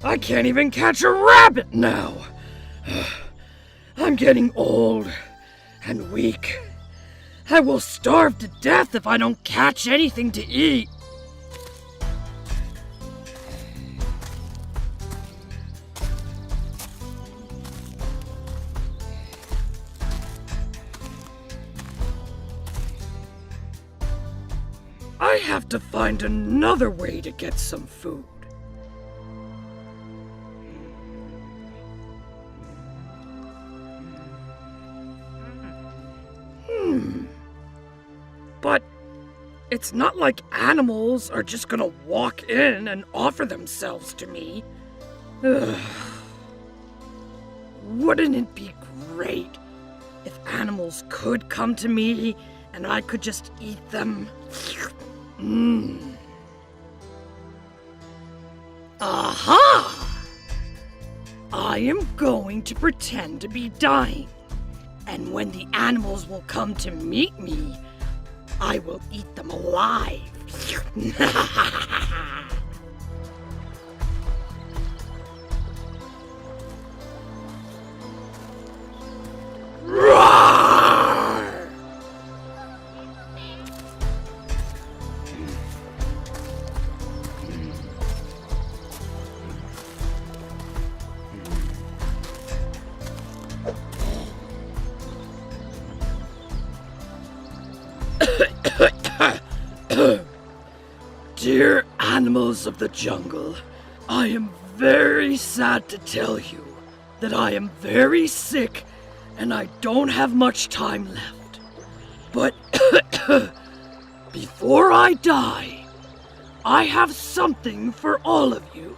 I can't even catch a rabbit now. I'm getting old and weak. I will starve to death if I don't catch anything to eat. I have to find another way to get some food. But it's not like animals are just gonna walk in and offer themselves to me. Wouldn't it be great if animals could come to me and I could just eat them? Aha! I am going to pretend to be dying, and when the animals will come to meet me, I will eat them alive. Dear animals of the jungle, I am very sad to tell you that I am very sick and I don't have much time left. But before I die, I have something for all of you.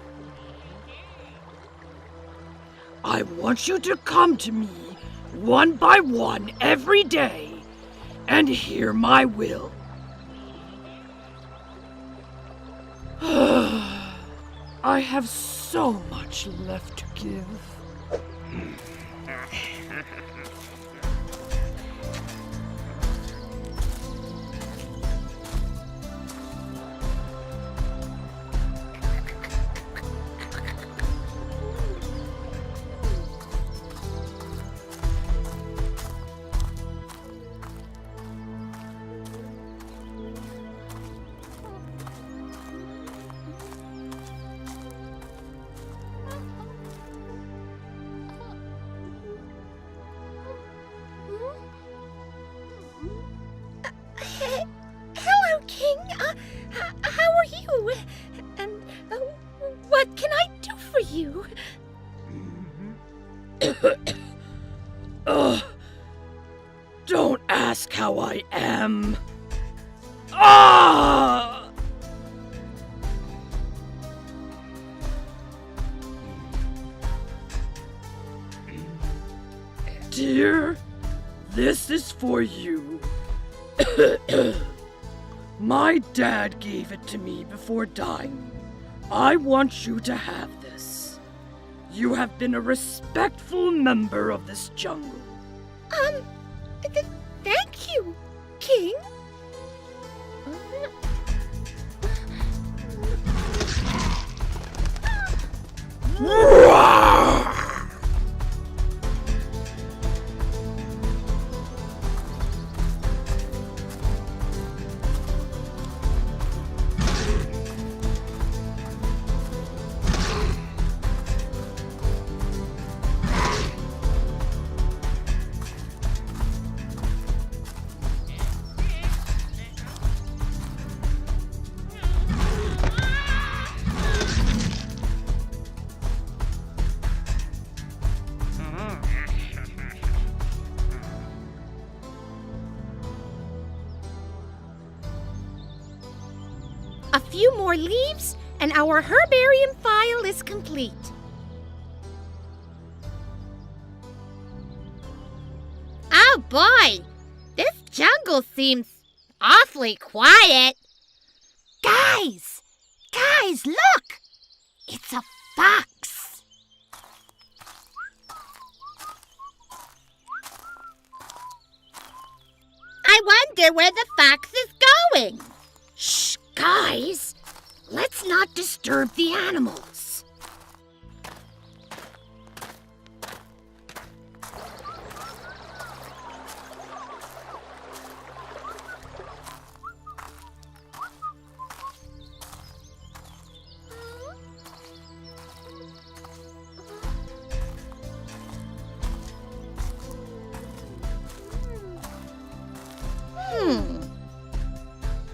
I want you to come to me one by one every day and hear my will. I have so much left to give. Hello, King. How are you? And what can I do for you? Don't ask how I am. Ah! Dear, this is for you. My dad gave it to me before dying. I want you to have this. You have been a respectful member of this jungle. Thank you, King. A few more leaves, and our herbarium file is complete. Oh boy, this jungle seems awfully quiet. Guys, look! It's a fox. I wonder where the fox is going. Shh, guys. Let's not disturb the animals.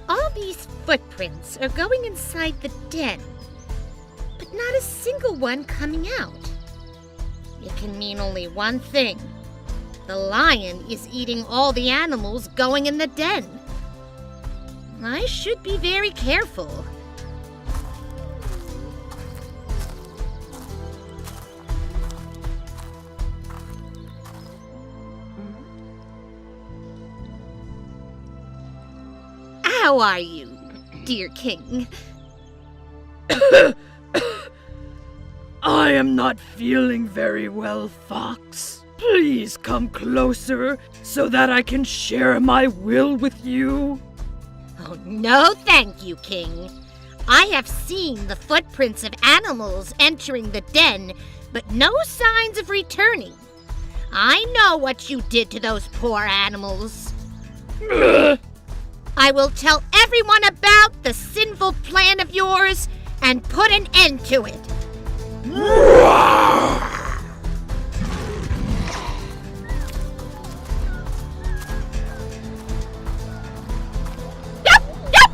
All these footprints are going inside the den, but not a single one coming out. It can mean only one thing. The lion is eating all the animals going in the den. I should be very careful. How are you, dear king? I am not feeling very well, Fox. Please come closer so that I can share my will with you. Oh, no thank you, king. I have seen the footprints of animals entering the den, but no signs of returning. I know what you did to those poor animals. I will tell everyone about the sinful plan of yours and put an end to it. Yup, yup!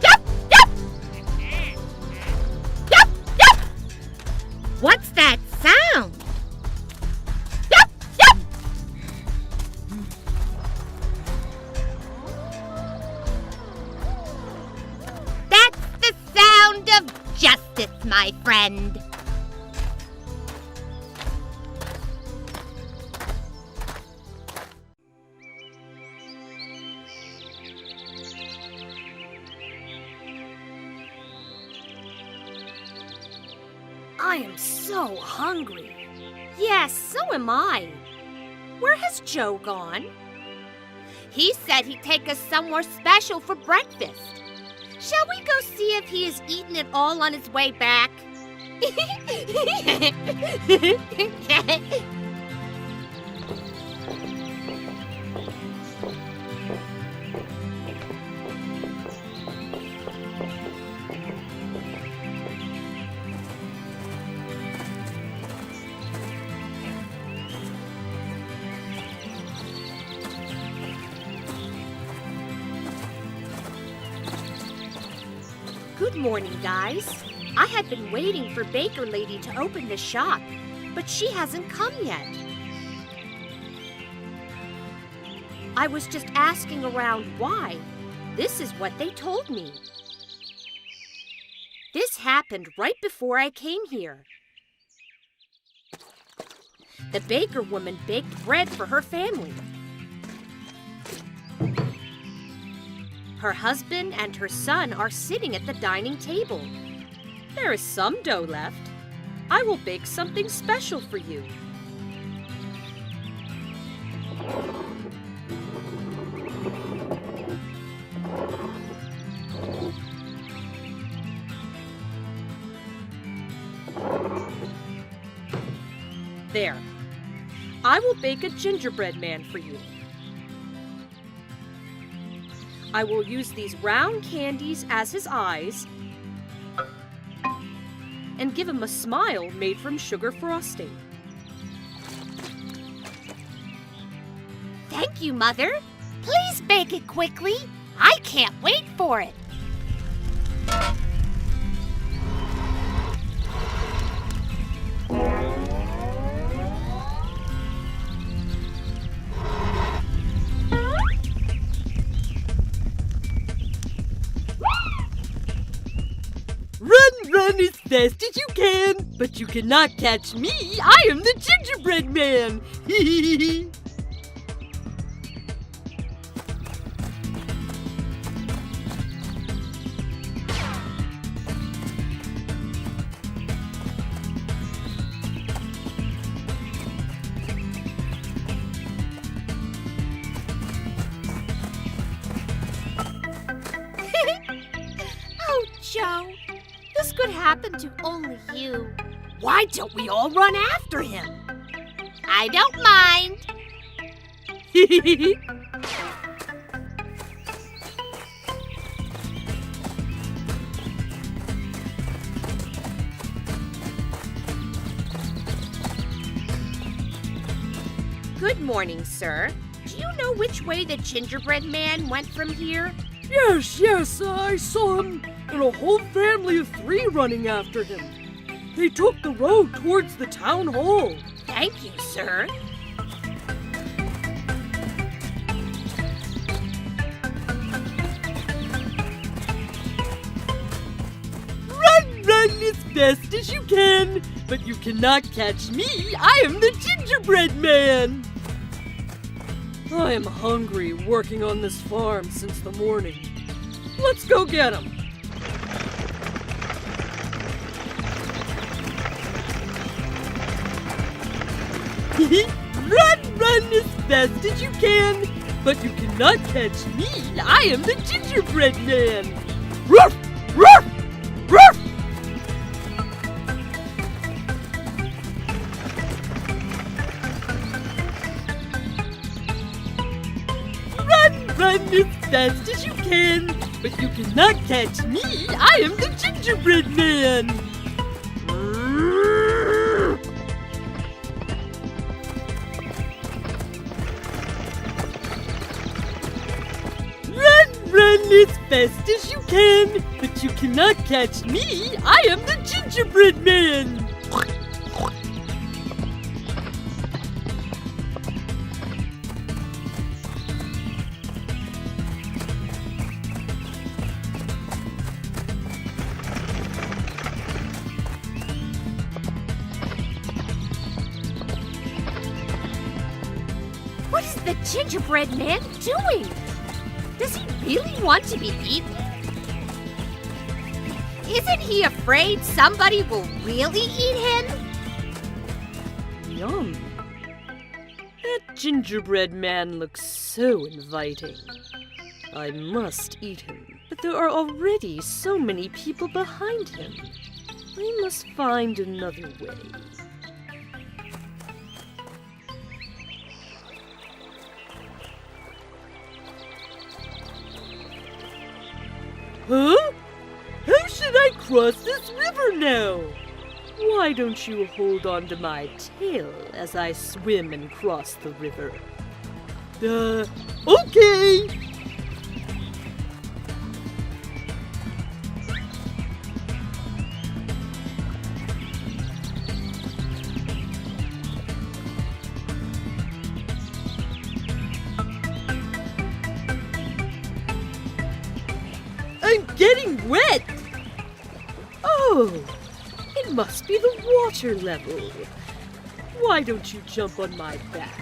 Yup, yup! Yup, yup! What's that sound? Yup, yup! That's the sound of justice, my friend. I am so hungry. Yes, so am I. Where has Joe gone? He said he'd take us somewhere special for breakfast. Shall we go see if he has eaten it all on his way back? Good morning, guys. I have been waiting for Baker Lady to open the shop, but she hasn't come yet. I was just asking around why. This is what they told me. This happened right before I came here. The baker woman baked bread for her family. Her husband and her son are sitting at the dining table. There is some dough left. I will bake something special for you. There. I will bake a gingerbread man for you. I will use these round candies as his eyes and give him a smile made from sugar frosting. Thank you, Mother. Please bake it quickly. I can't wait for it. Run as fast as you can, but you cannot catch me. I am the gingerbread man. Oh, Joe. This could happen to only you. Why don't we all run after him? I don't mind. Good morning, sir. Do you know which way the gingerbread man went from here? Yes, I saw him and a whole family of 3 running after him. They took the road towards the town hall. Thank you, sir. Run as fast as you can, but you cannot catch me. I am the gingerbread man. I am hungry working on this farm since the morning. Let's go get him. Run as fast as you can, but you cannot catch me. I am the gingerbread man. Ruff, ruff, ruff. Run as fast as you can, but you cannot catch me. I am the gingerbread man. Run as fast as you can, but you cannot catch me. I am the gingerbread man. What is the gingerbread man doing? Does he really want to be eaten? Isn't he afraid somebody will really eat him? Yum. That gingerbread man looks so inviting. I must eat him, but there are already so many people behind him. I must find another way. Huh? How should I cross this river now? Why don't you hold on to my tail as I swim and cross the river? Okay! I'm getting wet! Oh, it must be the water level. Why don't you jump on my back?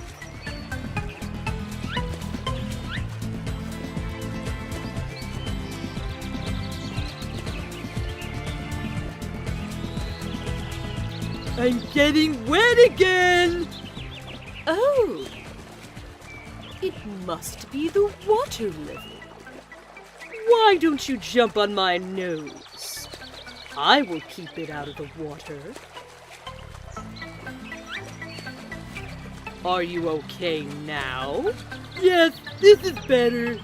I'm getting wet again! Oh, it must be the water level. Why don't you jump on my nose? I will keep it out of the water. Are you okay now? Yes, this is better.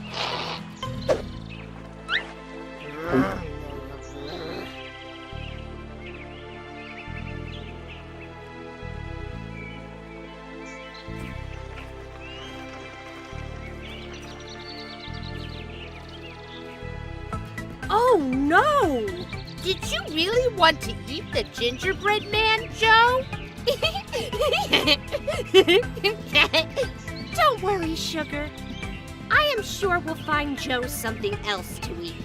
Oh no! Did you really want to eat the gingerbread man, Joe? Don't worry, Sugar. I am sure we'll find Joe something else to eat.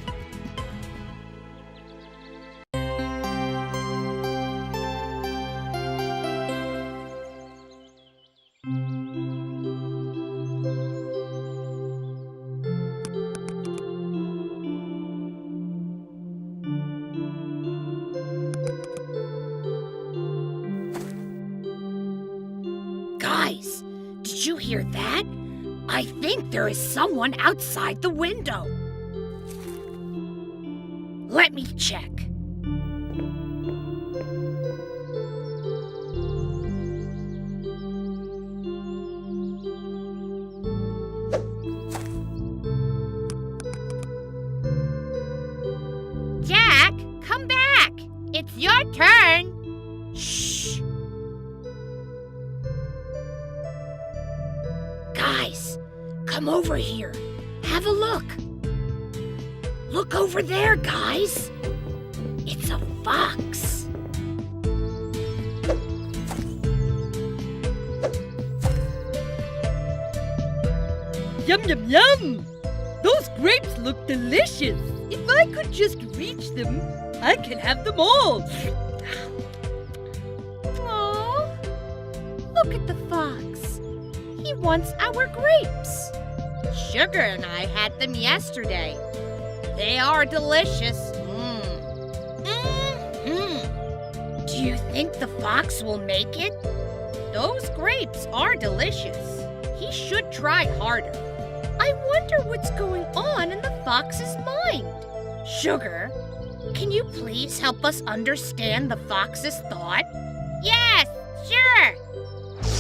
Guys, did you hear that? I think there is someone outside the window. Let me check. Jack, come back. It's your turn. Shh. Guys, come over here. Have a look. Look over there, guys. It's a fox. Yum, yum, yum! Those grapes look delicious. If I could just reach them, I can have them all. Aw, look at the fox. He wants our grapes. Sugar and I had them yesterday. They are delicious. Do you think the fox will make it? Those grapes are delicious. He should try harder. I wonder what's going on in the fox's mind. Sugar, can you please help us understand the fox's thought? Yes, sure.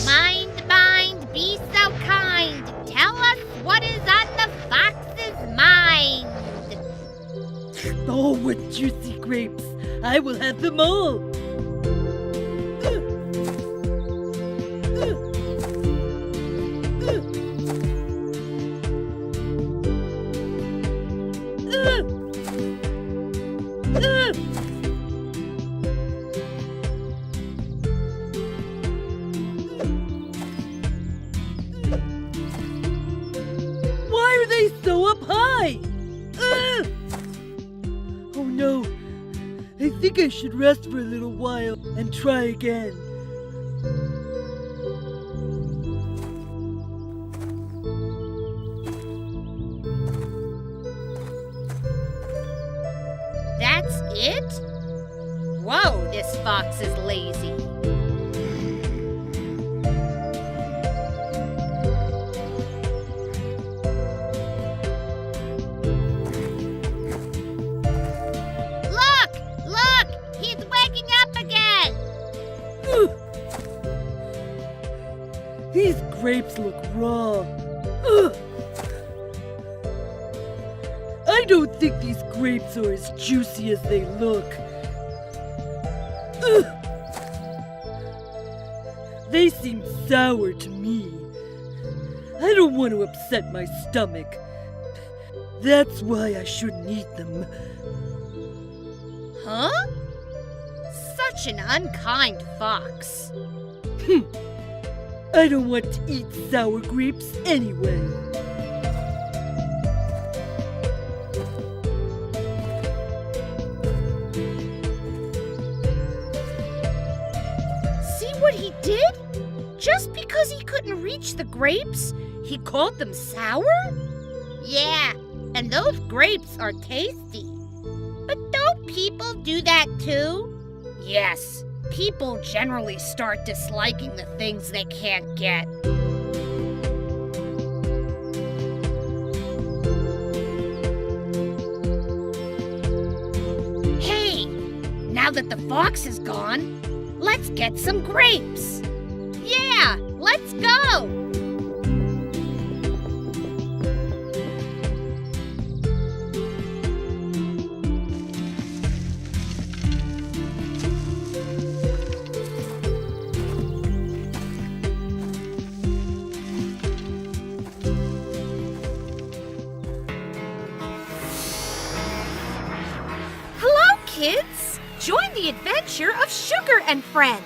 Mind, be so kind. Tell us what is on the fox's mind. Oh, what juicy grapes. I will have them all. Why are they so up high? Oh no, I think I should rest for a little while and try again. That's it? Whoa, this fox is lazy. Look, he's waking up again. These grapes look raw. Ugh. I don't think these grapes are as juicy as they look. Ugh. They seem sour to me. I don't want to upset my stomach. That's why I shouldn't eat them. Huh? Such an unkind fox. I don't want to eat sour grapes anyway. See what he did? Just because he couldn't reach the grapes, he called them sour? Yeah, and those grapes are tasty. But don't people do that too? Yes, people generally start disliking the things they can't get. Hey, now that the fox is gone, let's get some grapes. Yeah, let's go! Hello, kids! Join the adventure of Sugar and Friends.